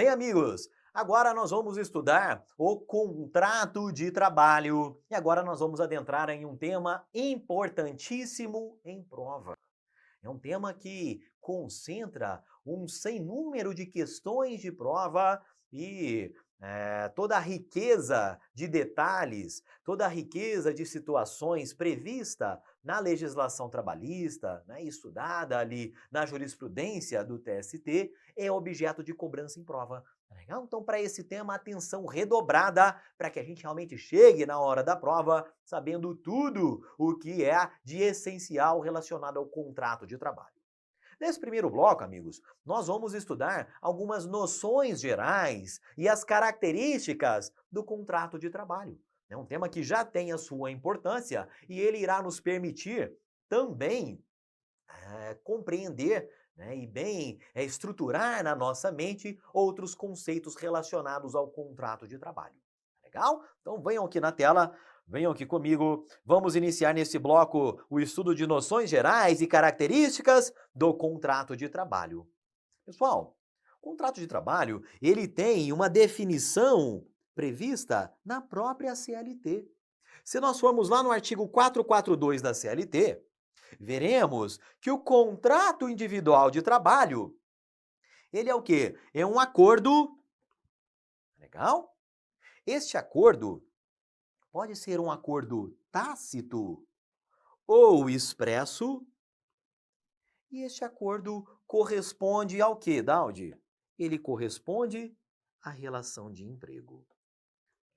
Bem, amigos, agora nós vamos estudar o contrato de trabalho e agora nós vamos adentrar em um tema importantíssimo em prova. É um tema que concentra um sem número de questões de prova e toda a riqueza de detalhes, toda a riqueza de situações prevista na legislação trabalhista, né, estudada ali na jurisprudência do TST, é objeto de cobrança em prova. Tá legal? Então, para esse tema, atenção redobrada para que a gente realmente chegue na hora da prova sabendo tudo o que é de essencial relacionado ao contrato de trabalho. Nesse primeiro bloco, amigos, nós vamos estudar algumas noções gerais e as características do contrato de trabalho. É um tema que já tem a sua importância e ele irá nos permitir também compreender, né, e bem estruturar na nossa mente outros conceitos relacionados ao contrato de trabalho. Legal? Então venham aqui na tela, venham aqui comigo. Vamos iniciar nesse bloco o estudo de noções gerais e características do contrato de trabalho. Pessoal, o contrato de trabalho, ele tem uma definição prevista na própria CLT. Se nós formos lá no artigo 442 da CLT, veremos que o contrato individual de trabalho, ele é o quê? É um acordo, legal? Este acordo pode ser um acordo tácito ou expresso, e este acordo corresponde ao quê, Daldi? Ele corresponde à relação de emprego.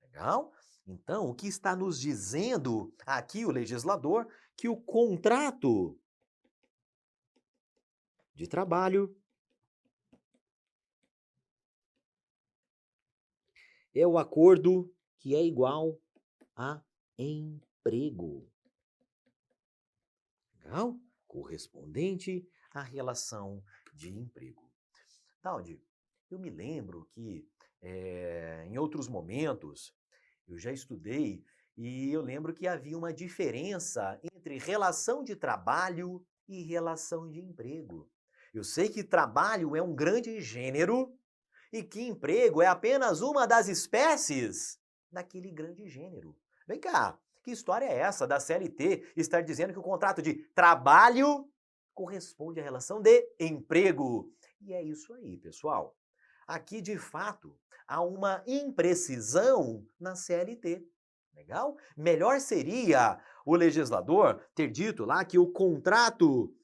Legal? Então, o que está nos dizendo aqui o legislador? Que o contrato de trabalho é o acordo que é igual a emprego. Legal? Correspondente à relação de emprego. Talde, eu me lembro que em outros momentos eu já estudei e eu lembro que havia uma diferença entre relação de trabalho e relação de emprego. Eu sei que trabalho é um grande gênero e que emprego é apenas uma das espécies daquele grande gênero. Vem cá, que história é essa da CLT estar dizendo que o contrato de trabalho corresponde à relação de emprego? E é isso aí, pessoal. Aqui, de fato, há uma imprecisão na CLT. Legal? Melhor seria o legislador ter dito lá que o contrato,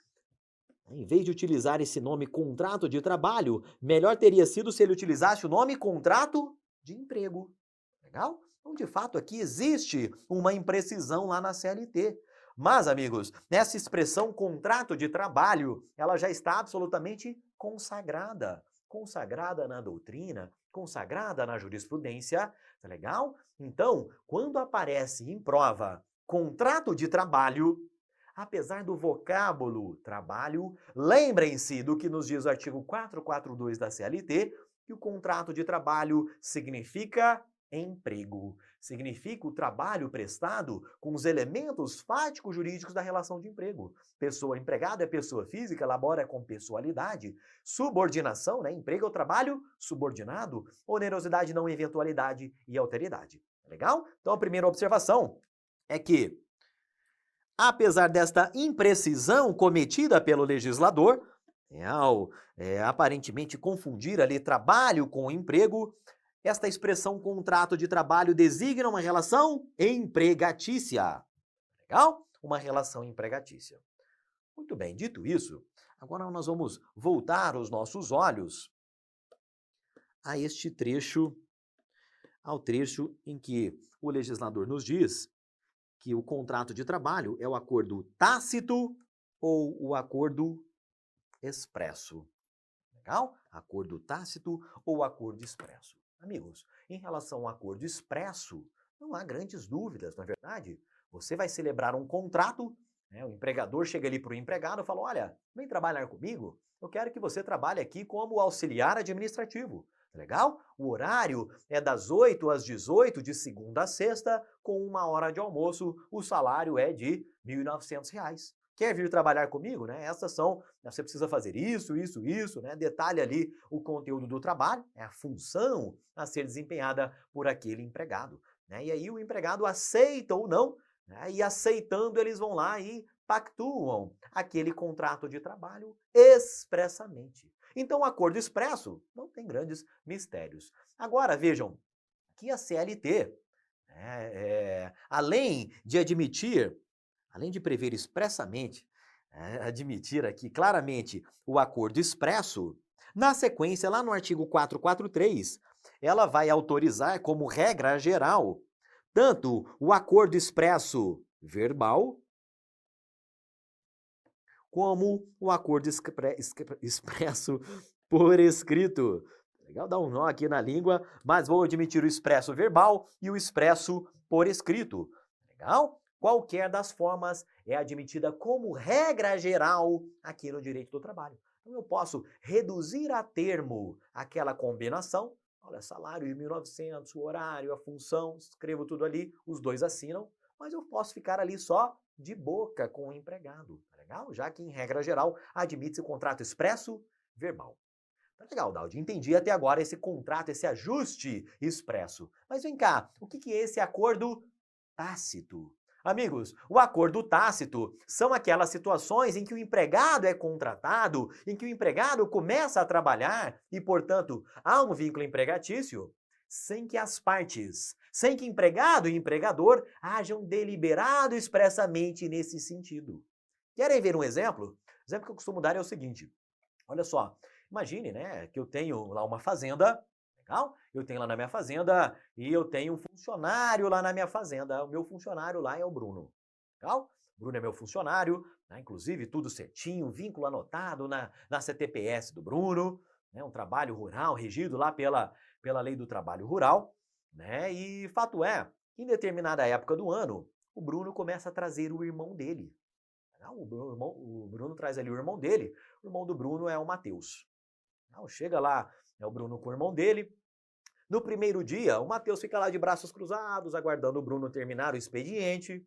em vez de utilizar esse nome contrato de trabalho, melhor teria sido se ele utilizasse o nome contrato de emprego. Legal? Então, de fato, aqui existe uma imprecisão lá na CLT. Mas, amigos, nessa expressão contrato de trabalho, ela já está absolutamente consagrada. Consagrada na doutrina, consagrada na jurisprudência, tá legal? Então, quando aparece em prova contrato de trabalho, apesar do vocábulo trabalho, lembrem-se do que nos diz o artigo 442 da CLT, que o contrato de trabalho significa emprego. Significa o trabalho prestado com os elementos fáticos jurídicos da relação de emprego. Pessoa empregada é pessoa física, labora com pessoalidade. Subordinação, né? Emprego é o trabalho subordinado. Onerosidade, não eventualidade e alteridade. Legal? Então a primeira observação é que, apesar desta imprecisão cometida pelo legislador, ao aparentemente confundir ali trabalho com emprego, esta expressão contrato de trabalho designa uma relação empregatícia. Legal? Uma relação empregatícia. Muito bem, dito isso, agora nós vamos voltar os nossos olhos a este trecho, ao trecho em que o legislador nos diz que o contrato de trabalho é o acordo tácito ou o acordo expresso. Legal? Acordo tácito ou acordo expresso. Amigos, em relação ao acordo expresso, não há grandes dúvidas, não é verdade? Você vai celebrar um contrato, né? O empregador chega ali para o empregado e fala, olha, vem trabalhar comigo, eu quero que você trabalhe aqui como auxiliar administrativo. Legal? O horário é das 8 às 18, de segunda a sexta, com 1 hora de almoço. O salário é de R$ 1.900. quer vir trabalhar comigo, né? Você precisa fazer isso, isso, isso, né? Detalhe ali o conteúdo do trabalho, é a função a ser desempenhada por aquele empregado, né? E aí o empregado aceita ou não, né? E aceitando eles vão lá e pactuam aquele contrato de trabalho expressamente. Então, o acordo expresso não tem grandes mistérios. Agora, vejam que a CLT, além de prever expressamente, admitir aqui claramente o acordo expresso, na sequência, lá no artigo 443, ela vai autorizar como regra geral tanto o acordo expresso verbal como o acordo expresso por escrito. Legal, dá um nó aqui na língua, mas vou admitir o expresso verbal e o expresso por escrito. Legal? Qualquer das formas é admitida como regra geral aqui no direito do trabalho. Então eu posso reduzir a termo aquela combinação, olha, salário de 1.900, o horário, a função, escrevo tudo ali, os dois assinam, mas eu posso ficar ali só de boca com o empregado, tá legal? Já que, em regra geral, admite-se o contrato expresso verbal. Tá legal, Daldi, entendi até agora esse contrato, esse ajuste expresso. Mas vem cá, o que é esse acordo tácito? Amigos, o acordo tácito são aquelas situações em que o empregado é contratado, em que o empregado começa a trabalhar e, portanto, há um vínculo empregatício, sem que as partes, sem que empregado e empregador hajam deliberado expressamente nesse sentido. Querem ver um exemplo? O exemplo que eu costumo dar é o seguinte. Olha só, imagine, né, que eu tenho lá uma fazenda, legal? Eu tenho lá na minha fazenda e eu tenho um funcionário lá na minha fazenda. O meu funcionário lá é o Bruno, legal? O Bruno é meu funcionário, né, inclusive tudo certinho, vínculo anotado na CTPS do Bruno, né, um trabalho rural regido lá pela lei do trabalho rural, né? E fato é, em determinada época do ano, o Bruno começa a trazer o irmão dele. O Bruno traz ali o irmão dele, o irmão do Bruno é o Matheus. Chega lá, é o Bruno com o irmão dele. No primeiro dia, o Matheus fica lá de braços cruzados, aguardando o Bruno terminar o expediente.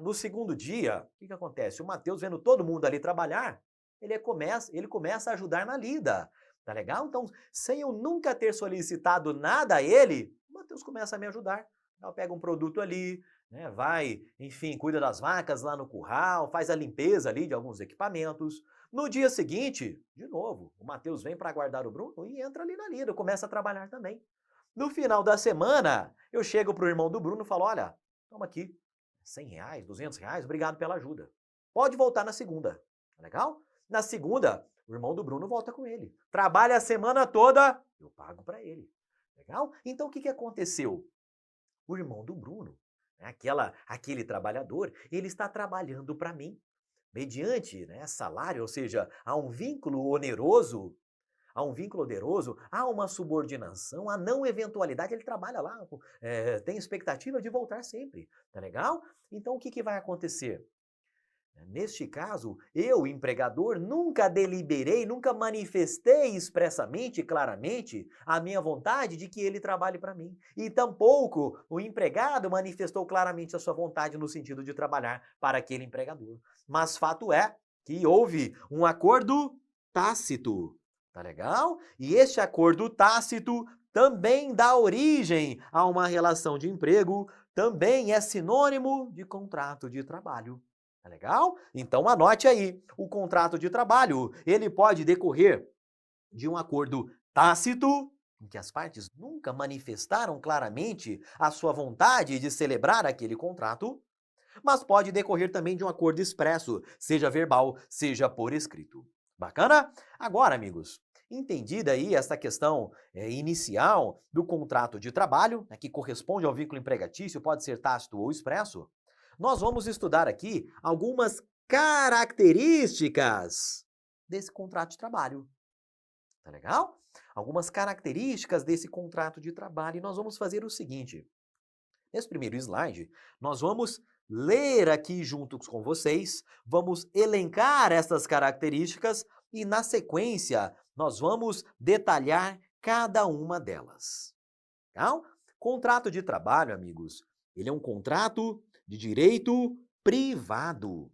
No segundo dia, o que acontece? O Matheus, vendo todo mundo ali trabalhar, ele começa a ajudar na lida. Tá legal? Então, sem eu nunca ter solicitado nada a ele, o Matheus começa a me ajudar. Pega um produto ali, né, vai, enfim, cuida das vacas lá no curral, faz a limpeza ali de alguns equipamentos. No dia seguinte, de novo, o Matheus vem para guardar o Bruno e entra ali na lida, começa a trabalhar também. No final da semana, eu chego pro irmão do Bruno e falo, olha, toma aqui, R$100, R$200, obrigado pela ajuda. Pode voltar na segunda, tá legal? Na segunda, o irmão do Bruno volta com ele. Trabalha a semana toda, eu pago para ele. Legal? Então o que aconteceu? O irmão do Bruno, né, aquele trabalhador, ele está trabalhando para mim. Mediante, né, salário, ou seja, há um vínculo oneroso, há uma subordinação, há não eventualidade, ele trabalha lá, tem expectativa de voltar sempre, tá legal? Então o que vai acontecer? Neste caso, eu, empregador, nunca deliberei, nunca manifestei expressamente, claramente, a minha vontade de que ele trabalhe para mim. E tampouco o empregado manifestou claramente a sua vontade no sentido de trabalhar para aquele empregador. Mas fato é que houve um acordo tácito. Tá legal? E este acordo tácito também dá origem a uma relação de emprego, também é sinônimo de contrato de trabalho. Tá legal? Então anote aí, o contrato de trabalho, ele pode decorrer de um acordo tácito, em que as partes nunca manifestaram claramente a sua vontade de celebrar aquele contrato, mas pode decorrer também de um acordo expresso, seja verbal, seja por escrito. Bacana? Agora, amigos, entendida aí essa questão inicial do contrato de trabalho, que corresponde ao vínculo empregatício, pode ser tácito ou expresso, nós vamos estudar aqui algumas características desse contrato de trabalho. Tá legal? Algumas características desse contrato de trabalho. E nós vamos fazer o seguinte. Nesse primeiro slide, nós vamos ler aqui junto com vocês, vamos elencar essas características e, na sequência, nós vamos detalhar cada uma delas. Legal? Contrato de trabalho, amigos, ele é um contrato de direito privado.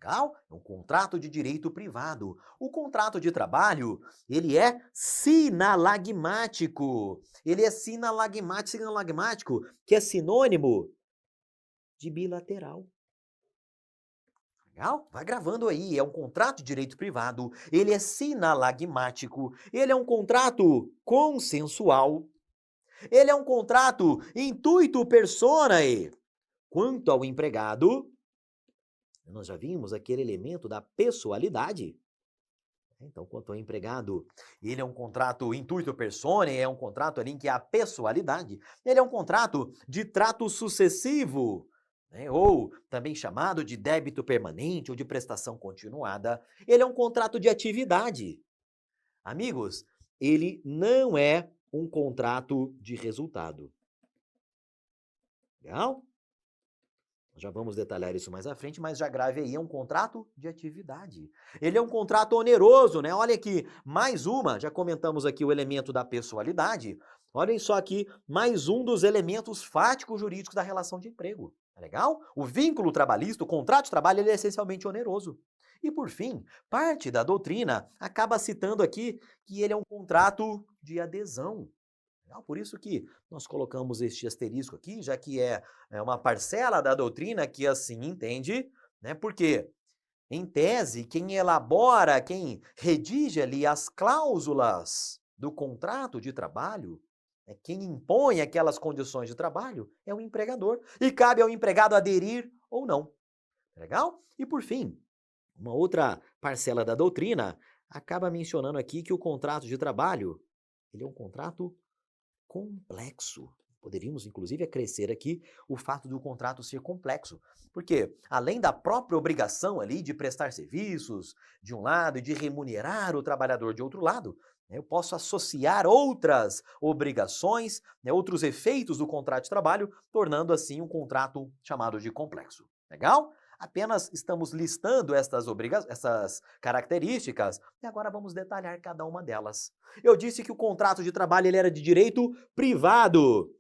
Legal? É um contrato de direito privado. O contrato de trabalho, ele é sinalagmático. Ele é sinalagmático, que é sinônimo de bilateral. Legal? Vai gravando aí, é um contrato de direito privado, ele é sinalagmático, ele é um contrato consensual, ele é um contrato intuito personae. Quanto ao empregado, nós já vimos aquele elemento da pessoalidade. Então, quanto ao empregado, ele é um contrato intuito personae, é um contrato ali em que há pessoalidade. Ele é um contrato de trato sucessivo, né? Ou também chamado de débito permanente ou de prestação continuada. Ele é um contrato de atividade. Amigos, ele não é um contrato de resultado. Legal? Já vamos detalhar isso mais à frente, mas já grave aí, é um contrato de atividade. Ele é um contrato oneroso, né? Olha aqui, mais uma, já comentamos aqui o elemento da pessoalidade. Olhem só aqui, mais um dos elementos fáticos jurídicos da relação de emprego. Tá legal? O vínculo trabalhista, o contrato de trabalho, ele é essencialmente oneroso. E por fim, parte da doutrina acaba citando aqui que ele é um contrato de adesão. Por isso que nós colocamos este asterisco aqui, já que é uma parcela da doutrina que assim entende, né? Porque, em tese, quem elabora, quem redige ali as cláusulas do contrato de trabalho, quem impõe aquelas condições de trabalho, é o empregador. E cabe ao empregado aderir ou não. Legal? E por fim, uma outra parcela da doutrina acaba mencionando aqui que o contrato de trabalho, ele é um contrato complexo. Poderíamos, inclusive, acrescer aqui o fato do contrato ser complexo. Porque, além da própria obrigação ali de prestar serviços de um lado e de remunerar o trabalhador de outro lado, eu posso associar outras obrigações, outros efeitos do contrato de trabalho, tornando assim um contrato chamado de complexo. Legal? Apenas estamos listando essas características e agora vamos detalhar cada uma delas. Eu disse que o contrato de trabalho ele era de direito privado.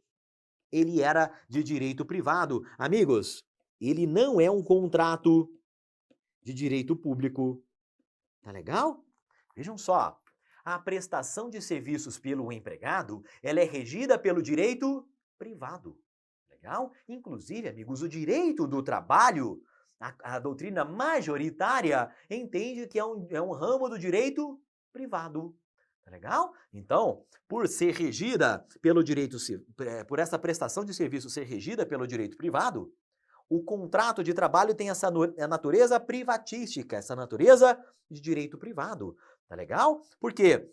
Ele era de direito privado. Amigos, ele não é um contrato de direito público. Tá legal? Vejam só. A prestação de serviços pelo empregado, ela é regida pelo direito privado. Legal? Inclusive, amigos, o direito do trabalho, a doutrina majoritária entende que é um ramo do direito privado. Tá legal? Então, por ser regida pelo direito, por essa prestação de serviço ser regida pelo direito privado, o contrato de trabalho tem essa natureza privatística, essa natureza de direito privado. Tá legal? Porque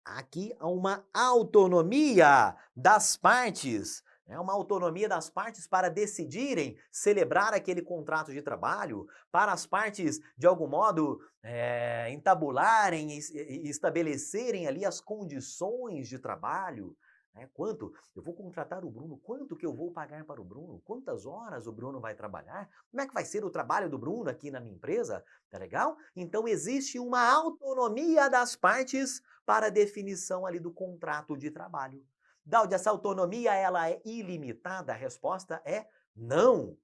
aqui há uma autonomia das partes. É uma autonomia das partes para decidirem celebrar aquele contrato de trabalho, para as partes, de algum modo, entabularem e estabelecerem ali as condições de trabalho. Quanto eu vou contratar o Bruno? Quanto que eu vou pagar para o Bruno? Quantas horas o Bruno vai trabalhar? Como é que vai ser o trabalho do Bruno aqui na minha empresa? Tá legal? Então existe uma autonomia das partes para a definição ali do contrato de trabalho. Daldi, essa autonomia ela é ilimitada? A resposta é não.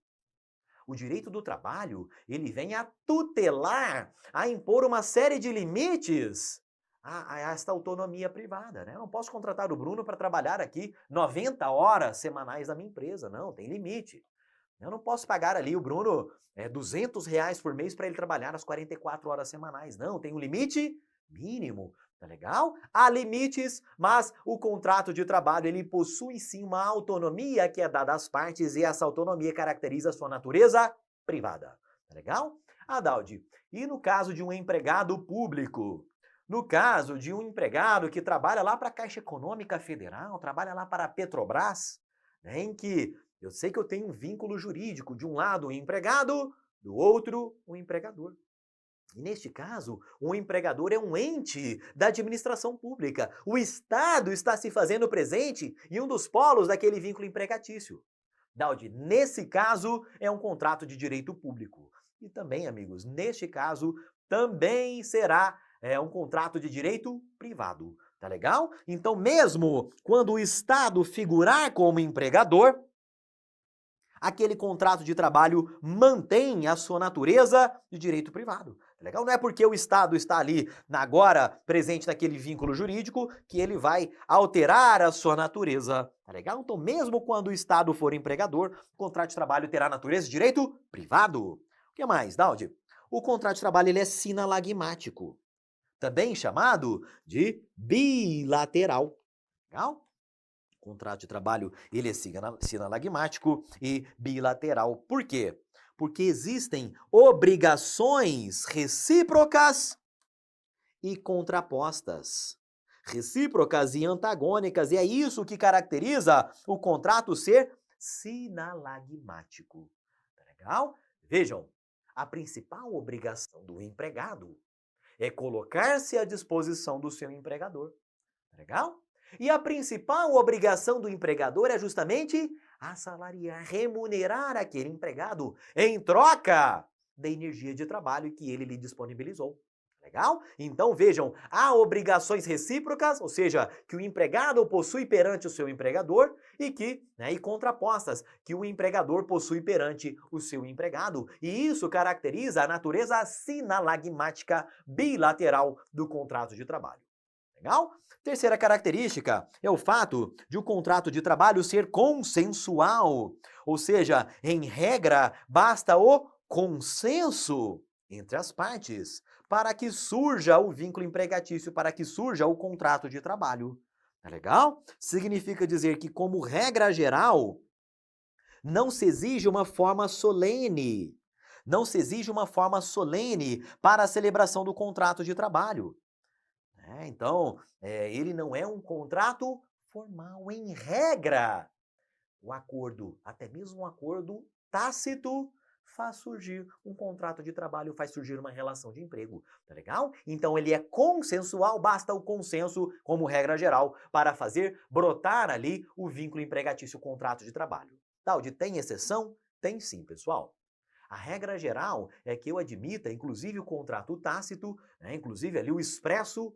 O direito do trabalho, ele vem a tutelar, a impor uma série de limites a esta autonomia privada, né? Eu não posso contratar o Bruno para trabalhar aqui 90 horas semanais na minha empresa, não, tem limite. Eu não posso pagar ali o Bruno R$ 200 por mês para ele trabalhar as 44 horas semanais, não, tem um limite mínimo. Tá legal? Há limites, mas o contrato de trabalho ele possui sim uma autonomia que é dada às partes e essa autonomia caracteriza a sua natureza privada. Tá legal? Adaldi, e no caso de um empregado público? No caso de um empregado que trabalha lá para a Caixa Econômica Federal, trabalha lá para a Petrobras, né, em que eu sei que eu tenho um vínculo jurídico, de um lado o empregado, do outro o empregador. E neste caso, o empregador é um ente da administração pública. O Estado está se fazendo presente em um dos polos daquele vínculo empregatício. Daldi, nesse caso, é um contrato de direito público. E também, amigos, neste caso, também será um contrato de direito privado. Tá legal? Então, mesmo quando o Estado figurar como empregador, aquele contrato de trabalho mantém a sua natureza de direito privado. Legal? Não é porque o Estado está ali agora presente naquele vínculo jurídico que ele vai alterar a sua natureza. Tá legal? Então, mesmo quando o Estado for empregador, o contrato de trabalho terá natureza de direito privado. O que mais, Daldi? O contrato de trabalho ele é sinalagmático, também chamado de bilateral. Legal? O contrato de trabalho ele é sinalagmático e bilateral. Por quê? Porque existem obrigações recíprocas e contrapostas. Recíprocas e antagônicas. E é isso que caracteriza o contrato ser sinalagmático. Tá legal? Vejam, a principal obrigação do empregado é colocar-se à disposição do seu empregador. Tá legal? E a principal obrigação do empregador é justamente assalariar, remunerar aquele empregado em troca da energia de trabalho que ele lhe disponibilizou. Legal? Então vejam, há obrigações recíprocas, ou seja, que o empregado possui perante o seu empregador e contrapostas, que o empregador possui perante o seu empregado. E isso caracteriza a natureza sinalagmática bilateral do contrato de trabalho. Legal? Terceira característica é o fato de o contrato de trabalho ser consensual, ou seja, em regra, basta o consenso entre as partes para que surja o vínculo empregatício, para que surja o contrato de trabalho. Tá legal? Significa dizer que, como regra geral, não se exige uma forma solene. Não se exige uma forma solene para a celebração do contrato de trabalho. Então, ele não é um contrato formal em regra. O acordo, até mesmo um acordo tácito, faz surgir um contrato de trabalho, faz surgir uma relação de emprego, tá legal? Então ele é consensual, basta o consenso como regra geral para fazer brotar ali o vínculo empregatício, o contrato de trabalho. Talde, tem exceção? Tem sim, pessoal. A regra geral é que eu admita, inclusive o contrato tácito, inclusive ali o expresso,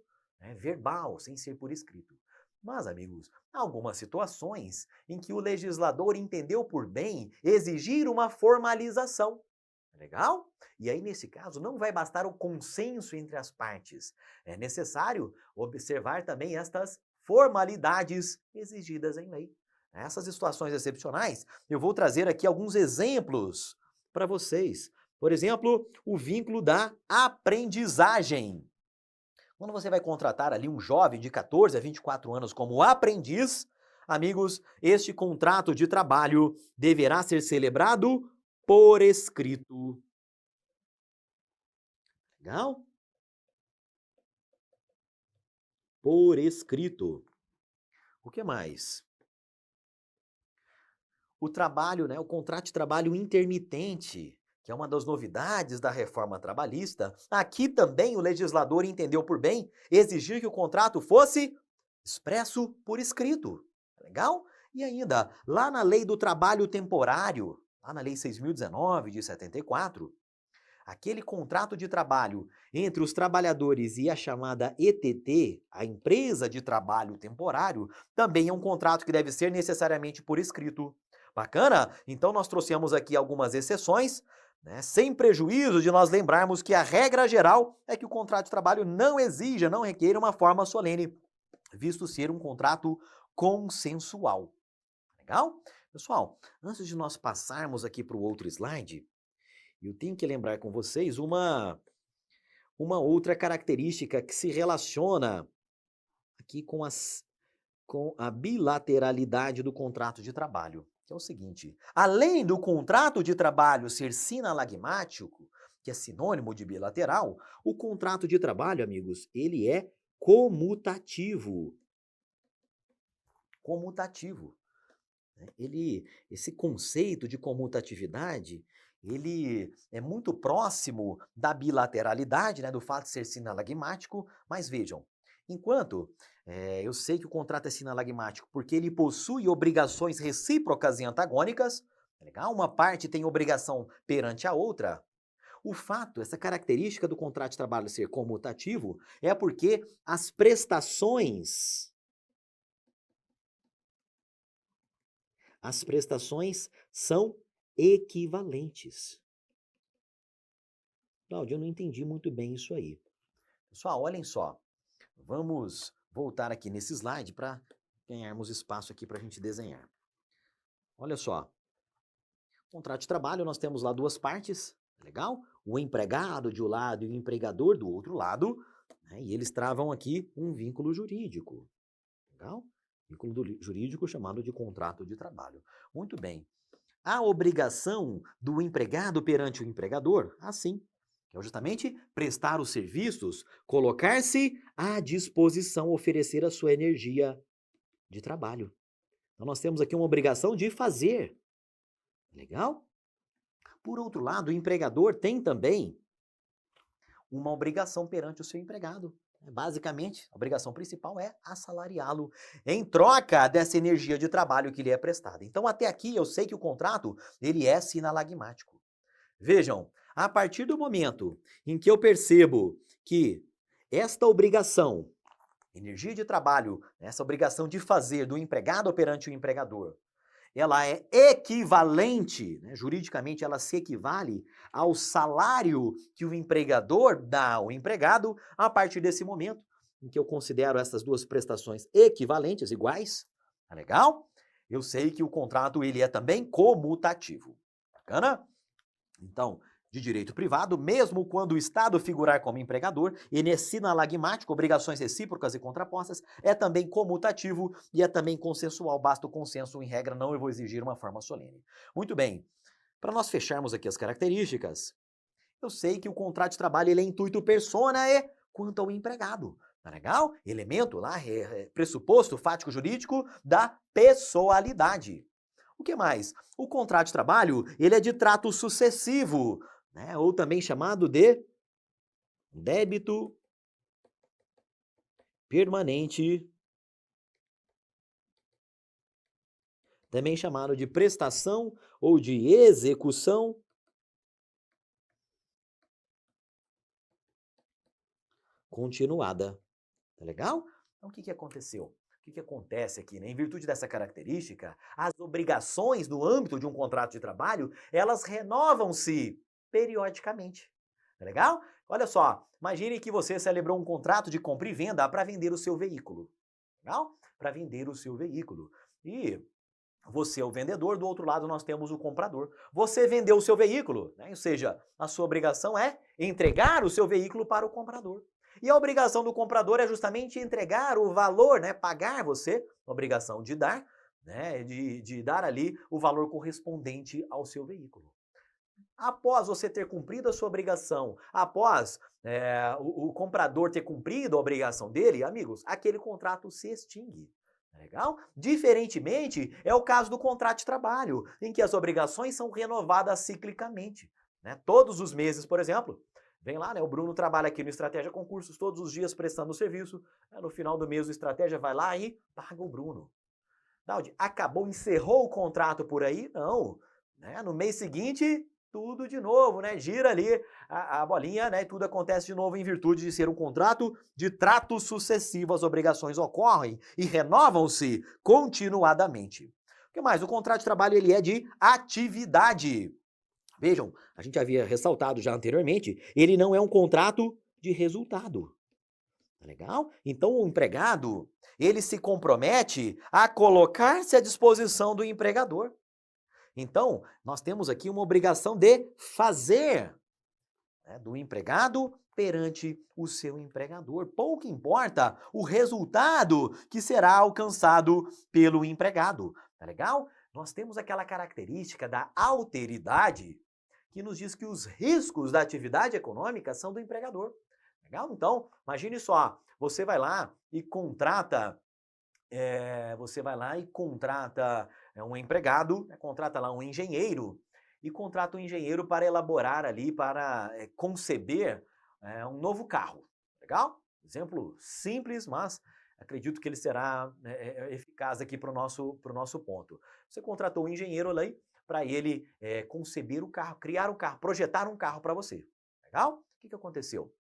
verbal, sem ser por escrito. Mas, amigos, há algumas situações em que o legislador entendeu por bem exigir uma formalização. Legal? E aí, nesse caso, não vai bastar o consenso entre as partes. É necessário observar também estas formalidades exigidas em lei. Essas situações excepcionais, eu vou trazer aqui alguns exemplos para vocês. Por exemplo, o vínculo da aprendizagem. Quando você vai contratar ali um jovem de 14 a 24 anos como aprendiz, amigos, este contrato de trabalho deverá ser celebrado por escrito. Legal? Por escrito. O que mais? O trabalho, o contrato de trabalho intermitente, que é uma das novidades da reforma trabalhista. Aqui também o legislador entendeu por bem exigir que o contrato fosse expresso por escrito. Legal? E ainda, lá na Lei do Trabalho Temporário, lá na Lei 6.019 de 74, aquele contrato de trabalho entre os trabalhadores e a chamada ETT, a Empresa de Trabalho Temporário, também é um contrato que deve ser necessariamente por escrito. Bacana? Então nós trouxemos aqui algumas exceções, sem prejuízo de nós lembrarmos que a regra geral é que o contrato de trabalho não exija, não requer uma forma solene, visto ser um contrato consensual. Legal? Pessoal, antes de nós passarmos aqui para o outro slide, eu tenho que lembrar com vocês uma outra característica que se relaciona aqui com a bilateralidade do contrato de trabalho, que é o seguinte: além do contrato de trabalho ser sinalagmático, que é sinônimo de bilateral, o contrato de trabalho, amigos, ele é comutativo. Comutativo. Esse conceito de comutatividade, ele é muito próximo da bilateralidade, do fato de ser sinalagmático, mas vejam, enquanto eu sei que o contrato é sinalagmático porque ele possui obrigações recíprocas e antagônicas, legal? Uma parte tem obrigação perante a outra. O fato, essa característica do contrato de trabalho ser comutativo é porque as prestações são equivalentes. Cláudio, eu não entendi muito bem isso aí. Pessoal, olhem só. Vamos voltar aqui nesse slide para ganharmos espaço aqui para a gente desenhar. Olha só. Contrato de trabalho, nós temos lá duas partes, legal? O empregado de um lado e o empregador do outro lado, né? E eles travam aqui um vínculo jurídico, legal? Vínculo jurídico chamado de contrato de trabalho. Muito bem. A obrigação do empregado perante o empregador, assim, é justamente prestar os serviços, colocar-se à disposição, oferecer a sua energia de trabalho. Então nós temos aqui uma obrigação de fazer, legal? Por outro lado, o empregador tem também uma obrigação perante o seu empregado. Basicamente, a obrigação principal é assalariá-lo em troca dessa energia de trabalho que lhe é prestada. Então, até aqui, eu sei que o contrato ele é sinalagmático. Vejam, a partir do momento em que eu percebo que esta obrigação, energia de trabalho, essa obrigação de fazer do empregado perante o empregador, ela é equivalente, né, juridicamente ela se equivale ao salário que o empregador dá ao empregado. A partir desse momento em que eu considero essas duas prestações equivalentes, iguais, tá legal? Eu sei que o contrato ele é também comutativo. Bacana? Então, de direito privado, mesmo quando o Estado figurar como empregador, ele é sinalagmático, obrigações recíprocas e contrapostas, é também comutativo e é também consensual, basta o consenso, em regra, não eu vou exigir uma forma solene. Muito bem, para nós fecharmos aqui as características, eu sei que o contrato de trabalho ele é intuito personae quanto ao empregado. Tá legal? Elemento lá, pressuposto fático jurídico da pessoalidade. O que mais? O contrato de trabalho, ele é de trato sucessivo, né? Ou também chamado de débito permanente, também chamado de prestação ou de execução continuada. Tá legal? Então o que aconteceu? O que acontece aqui, né? Em virtude dessa característica, as obrigações no âmbito de um contrato de trabalho, elas renovam-se periodicamente. Tá legal? Olha só, imagine que você celebrou um contrato de compra e venda para vender o seu veículo. Legal? Para vender o seu veículo. E você é o vendedor, do outro lado nós temos o comprador. Você vendeu o seu veículo, né? Ou seja, a sua obrigação é entregar o seu veículo para o comprador. E a obrigação do comprador é justamente entregar o valor, né? Pagar você, a obrigação de dar, né? De dar ali o valor correspondente ao seu veículo. Após você ter cumprido a sua obrigação, após o comprador ter cumprido a obrigação dele, amigos, aquele contrato se extingue. Legal? Diferentemente, é o caso do contrato de trabalho, em que as obrigações são renovadas ciclicamente. Né? Todos os meses, por exemplo, vem lá, né? O Bruno trabalha aqui no Estratégia Concursos todos os dias prestando serviço. Né? No final do mês, o Estratégia vai lá e paga o Bruno. Daudi, acabou, encerrou o contrato por aí? Não. Né? No mês seguinte, tudo de novo, né? Gira ali a bolinha, né? E tudo acontece de novo em virtude de ser um contrato de trato sucessivo. As obrigações ocorrem e renovam-se continuadamente. O que mais? O contrato de trabalho ele é de atividade. Vejam, a gente havia ressaltado já anteriormente, ele não é um contrato de resultado. Tá legal? Então o empregado, ele se compromete a colocar-se à disposição do empregador. Então, nós temos aqui uma obrigação de fazer, né, do empregado perante o seu empregador. Pouco importa o resultado que será alcançado pelo empregado. Tá legal? Nós temos aquela característica da alteridade que nos diz que os riscos da atividade econômica são do empregador. Legal? Então, imagine só, você vai lá e contrata um empregado, né, contrata lá um engenheiro e contrata um engenheiro para elaborar ali, para conceber um novo carro. Legal? Exemplo simples, mas acredito que ele será eficaz aqui para o nosso ponto. Você contratou um engenheiro ali para ele conceber o carro, criar um carro, projetar um carro para você. Legal? O que aconteceu?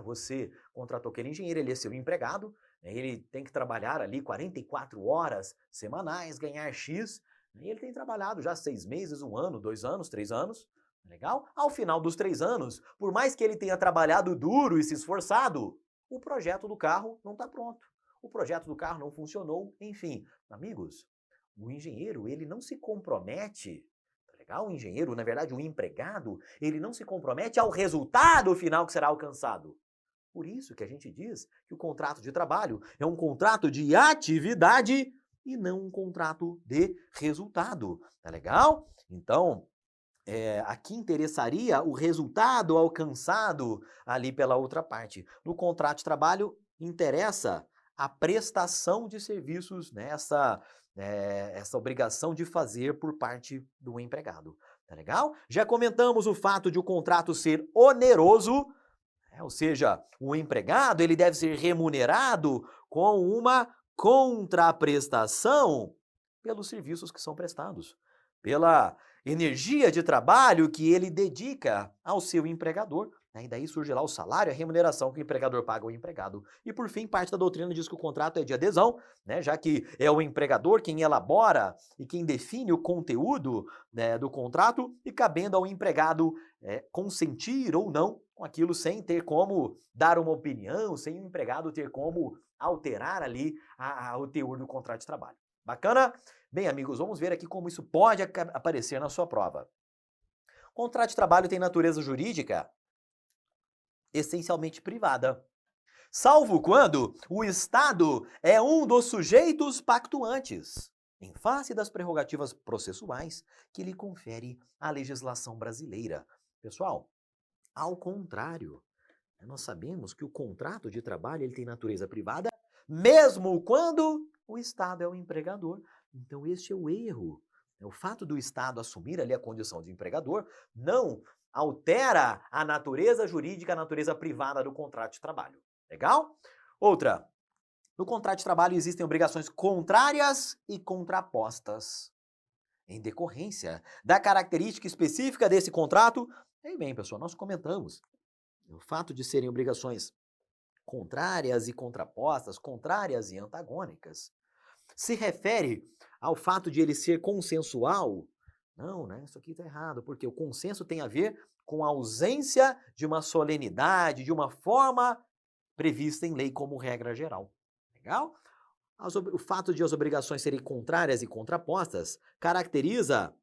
Você contratou aquele engenheiro, ele é seu empregado, ele tem que trabalhar ali 44 horas semanais, ganhar X, E ele tem trabalhado já 6 meses, 1 ano, 2 anos, 3 anos. Legal? Ao final dos 3 anos, por mais que ele tenha trabalhado duro e se esforçado, o projeto do carro não está pronto. O projeto do carro não funcionou, enfim. Amigos, o engenheiro, ele não se compromete, tá legal? O engenheiro, na verdade, o empregado, ele não se compromete ao resultado final que será alcançado. Por isso que a gente diz que o contrato de trabalho é um contrato de atividade e não um contrato de resultado, tá legal? Então, aqui interessaria o resultado alcançado ali pela outra parte. No contrato de trabalho, interessa a prestação de serviços, né? Essa obrigação de fazer por parte do empregado. Tá legal? Já comentamos o fato de o contrato ser oneroso, ou seja, o empregado ele deve ser remunerado com uma contraprestação pelos serviços que são prestados, pela energia de trabalho que ele dedica ao seu empregador, né? E daí surge lá o salário, a remuneração que o empregador paga ao empregado. E por fim, parte da doutrina diz que o contrato é de adesão, né? Já que é o empregador quem elabora e quem define o conteúdo, né, do contrato e cabendo ao empregado consentir ou não com aquilo sem ter como dar uma opinião, sem o empregado ter como alterar ali o teor do contrato de trabalho. Bacana? Bem, amigos, vamos ver aqui como isso pode aparecer na sua prova. O contrato de trabalho tem natureza jurídica essencialmente privada, salvo quando o Estado é um dos sujeitos pactuantes, em face das prerrogativas processuais que lhe confere a legislação brasileira. Pessoal, ao contrário, nós sabemos que o contrato de trabalho ele tem natureza privada, mesmo quando o Estado é o empregador. Então, este é o erro. O fato do Estado assumir ali a condição de empregador não altera a natureza jurídica, a natureza privada do contrato de trabalho. Legal? Outra, no contrato de trabalho existem obrigações contrárias e contrapostas. Em decorrência da característica específica desse contrato, bem, pessoal, nós comentamos o fato de serem obrigações contrárias e contrapostas, contrárias e antagônicas, se refere ao fato de ele ser consensual. Não, né? Isso aqui está errado, porque o consenso tem a ver com a ausência de uma solenidade, de uma forma prevista em lei como regra geral. Legal? O fato de as obrigações serem contrárias e contrapostas caracteriza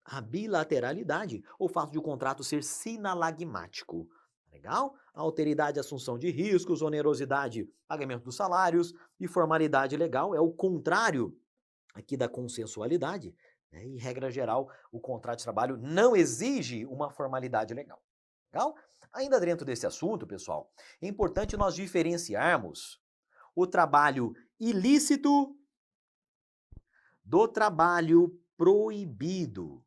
a bilateralidade, ou o fato de o contrato ser sinalagmático. Legal? A alteridade, assunção de riscos, onerosidade, pagamento dos salários e formalidade legal é o contrário aqui da consensualidade, né? E, regra geral, o contrato de trabalho não exige uma formalidade legal. Legal? Ainda dentro desse assunto, pessoal, é importante nós diferenciarmos o trabalho ilícito do trabalho proibido.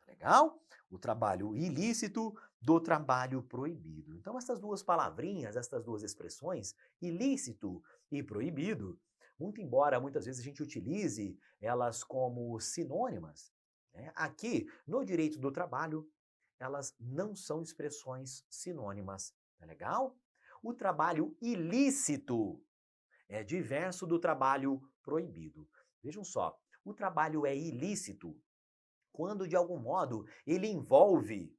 Legal? O trabalho ilícito do trabalho proibido. Então, essas duas palavrinhas, essas duas expressões, ilícito e proibido, muito embora muitas vezes a gente utilize elas como sinônimas, né? Aqui, no direito do trabalho, elas não são expressões sinônimas. Tá legal? O trabalho ilícito é diverso do trabalho proibido. Vejam só, o trabalho é ilícito quando, de algum modo, ele envolve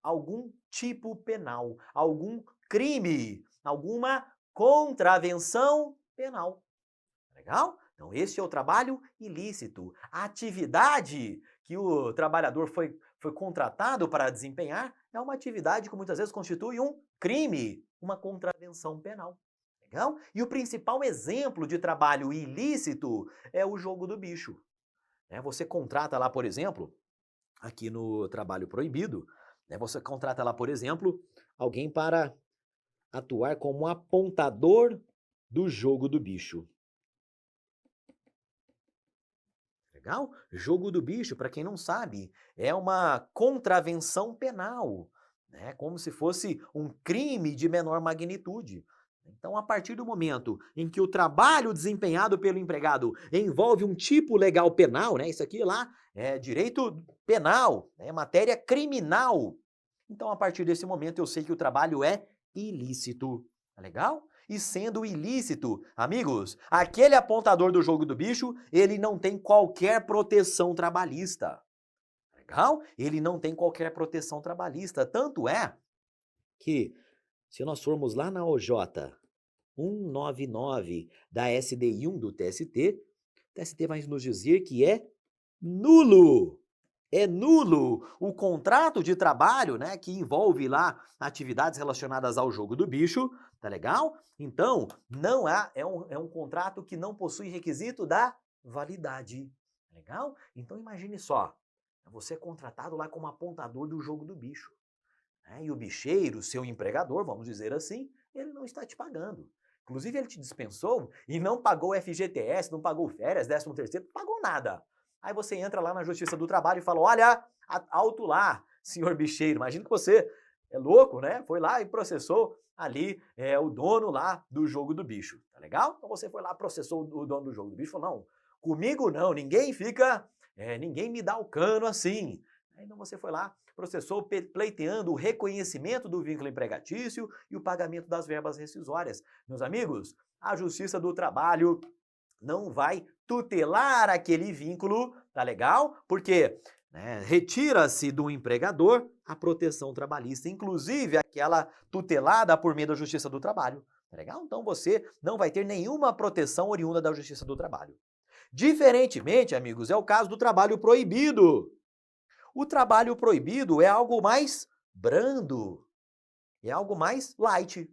algum tipo penal, algum crime, alguma contravenção penal. Legal? Então, esse é o trabalho ilícito. A atividade que o trabalhador foi contratado para desempenhar é uma atividade que muitas vezes constitui um crime, uma contravenção penal. Legal? E o principal exemplo de trabalho ilícito é o jogo do bicho. Você contrata lá, por exemplo, aqui no trabalho proibido, você contrata lá, por exemplo, alguém para atuar como apontador do jogo do bicho. Legal? Jogo do bicho, para quem não sabe, é uma contravenção penal, né? Como se fosse um crime de menor magnitude. Então, a partir do momento em que o trabalho desempenhado pelo empregado envolve um tipo legal penal, né? Isso aqui lá é direito penal, é matéria criminal. Então, a partir desse momento, eu sei que o trabalho é ilícito. Tá legal? e sendo ilícito. Amigos, aquele apontador do jogo do bicho, ele não tem qualquer proteção trabalhista. Legal? Ele não tem qualquer proteção trabalhista. Tanto é que, se nós formos lá na OJ 199 da SDI 1 do TST, o TST vai nos dizer que é nulo. É nulo o contrato de trabalho, né, que envolve lá atividades relacionadas ao jogo do bicho, tá legal? Então, não há, é um contrato que não possui requisito da validade, legal? Então imagine só, você é contratado lá como apontador do jogo do bicho, né, e o bicheiro, seu empregador, vamos dizer assim, ele não está te pagando. Inclusive ele te dispensou e não pagou FGTS, não pagou férias, 13º, não pagou nada. Aí você entra lá na Justiça do Trabalho e fala, olha, alto lá, senhor bicheiro, imagina que você é louco, né? Foi lá e processou ali o dono lá do jogo do bicho, tá legal? Então você foi lá, processou o dono do jogo do bicho, falou, não, comigo não, ninguém ninguém me dá o cano assim. Então você foi lá, processou pleiteando o reconhecimento do vínculo empregatício e o pagamento das verbas rescisórias. Meus amigos, a Justiça do Trabalho não vai tutelar aquele vínculo, tá legal? Porque retira-se do empregador a proteção trabalhista, inclusive aquela tutelada por meio da Justiça do Trabalho, tá legal? Então você não vai ter nenhuma proteção oriunda da Justiça do Trabalho. Diferentemente, amigos, é o caso do trabalho proibido. O trabalho proibido é algo mais brando, é algo mais light.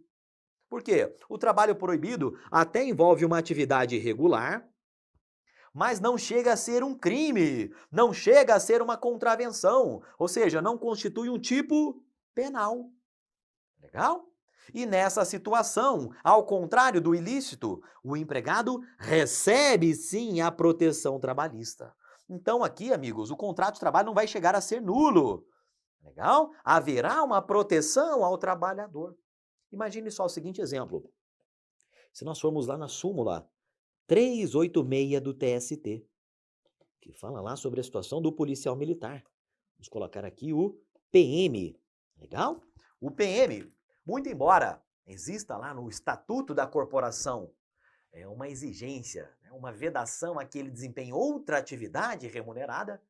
Por quê? O trabalho proibido até envolve uma atividade irregular, mas não chega a ser um crime, não chega a ser uma contravenção, ou seja, não constitui um tipo penal. Legal? E nessa situação, ao contrário do ilícito, o empregado recebe sim a proteção trabalhista. Então aqui, amigos, o contrato de trabalho não vai chegar a ser nulo. Legal? Haverá uma proteção ao trabalhador. Imagine só o seguinte exemplo. Se nós formos lá na súmula 386 do TST, que fala lá sobre a situação do policial militar. Vamos colocar aqui o PM. Legal? O PM, muito embora exista lá no Estatuto da Corporação uma exigência, uma vedação a que ele desempenhe outra atividade remunerada,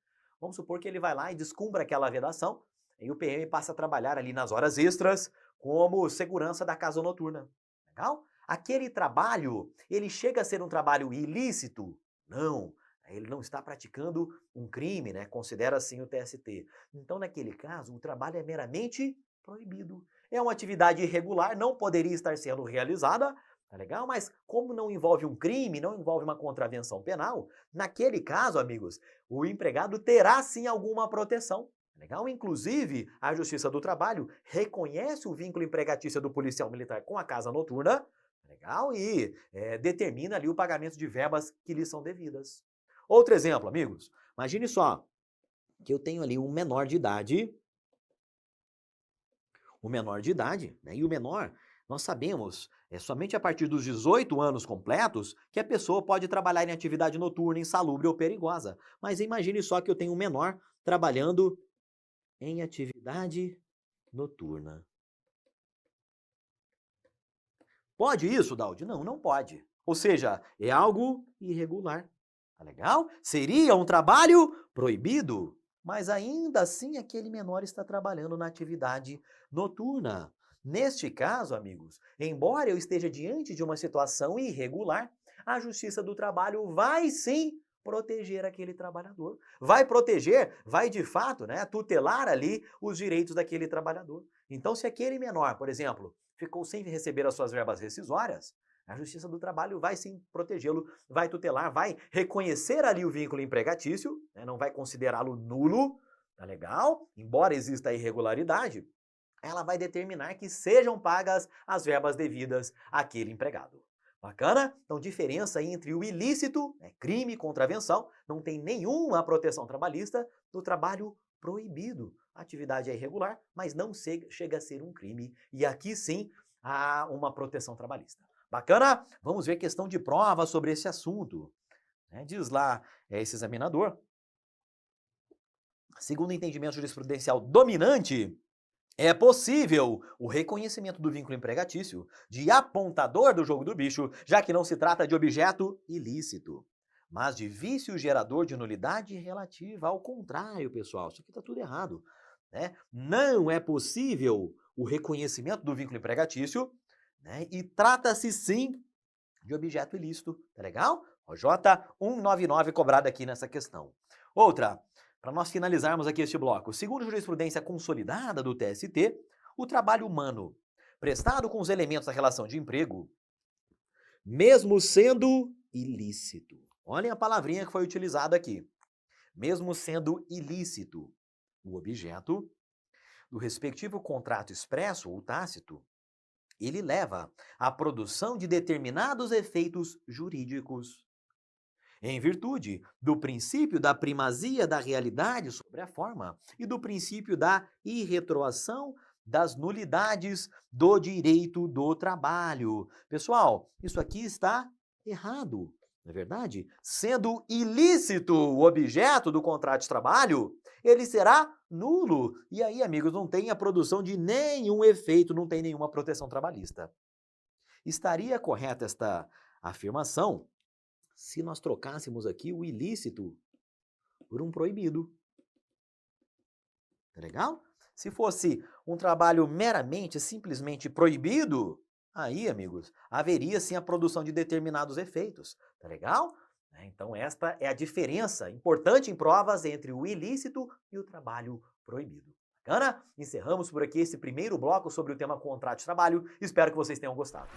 vamos supor que ele vai lá e descumpra aquela vedação e o PM passa a trabalhar ali nas horas extras como segurança da casa noturna. Legal? Aquele trabalho, ele chega a ser um trabalho ilícito? Não. Ele não está praticando um crime, né? Considera assim o TST. Então, naquele caso, o trabalho é meramente proibido. É uma atividade irregular, não poderia estar sendo realizada, tá legal? Mas como não envolve um crime, não envolve uma contravenção penal, naquele caso, amigos, o empregado terá sim alguma proteção. Legal? Inclusive, a Justiça do Trabalho reconhece o vínculo empregatício do policial militar com a casa noturna, legal? E determina ali o pagamento de verbas que lhe são devidas. Outro exemplo, amigos. Imagine só que eu tenho ali um menor de idade. Né? E o menor, nós sabemos, é somente a partir dos 18 anos completos que a pessoa pode trabalhar em atividade noturna, insalubre ou perigosa. Mas imagine só que eu tenho um menor trabalhando em atividade noturna. Pode isso, Daudi? Não, não pode. Ou seja, é algo irregular. Tá legal? Seria um trabalho proibido, mas ainda assim aquele menor está trabalhando na atividade noturna. Neste caso, amigos, embora eu esteja diante de uma situação irregular, a Justiça do Trabalho vai sim proteger aquele trabalhador. Vai proteger, vai de fato, tutelar ali os direitos daquele trabalhador. Então, se aquele menor, por exemplo, ficou sem receber as suas verbas rescisórias, a Justiça do Trabalho vai sim protegê-lo, vai tutelar, vai reconhecer ali o vínculo empregatício, não vai considerá-lo nulo, tá legal? Embora exista a irregularidade, ela vai determinar que sejam pagas as verbas devidas àquele empregado. Bacana? Então, diferença entre o ilícito, crime e contravenção, não tem nenhuma proteção trabalhista, do trabalho proibido. A atividade é irregular, mas não chega a ser um crime. E aqui sim há uma proteção trabalhista. Bacana? Vamos ver questão de prova sobre esse assunto. Diz lá esse examinador, segundo o entendimento jurisprudencial dominante, É possível o reconhecimento do vínculo empregatício de apontador do jogo do bicho, já que não se trata de objeto ilícito, mas de vício gerador de nulidade relativa. Ao contrário, pessoal, isso aqui está tudo errado, né? Não é possível o reconhecimento do vínculo empregatício, né? E trata-se sim de objeto ilícito, tá legal? OJ 199 cobrado aqui nessa questão. Outra, para nós finalizarmos aqui este bloco, segundo a jurisprudência consolidada do TST, o trabalho humano prestado com os elementos da relação de emprego, mesmo sendo ilícito. Olhem a palavrinha que foi utilizada aqui. Mesmo sendo ilícito, o objeto do respectivo contrato expresso ou tácito, ele leva à produção de determinados efeitos jurídicos, em virtude do princípio da primazia da realidade sobre a forma e do princípio da irretroação das nulidades do direito do trabalho. Pessoal, isso aqui está errado, não é verdade? Sendo ilícito o objeto do contrato de trabalho, ele será nulo. E aí, amigos, não tem a produção de nenhum efeito, não tem nenhuma proteção trabalhista. Estaria correta esta afirmação se nós trocássemos aqui o ilícito por um proibido. Tá legal? Se fosse um trabalho meramente, simplesmente proibido, aí, amigos, haveria sim a produção de determinados efeitos. Tá legal? Então esta é a diferença importante em provas entre o ilícito e o trabalho proibido. Bacana? Encerramos por aqui esse primeiro bloco sobre o tema contrato de trabalho. Espero que vocês tenham gostado.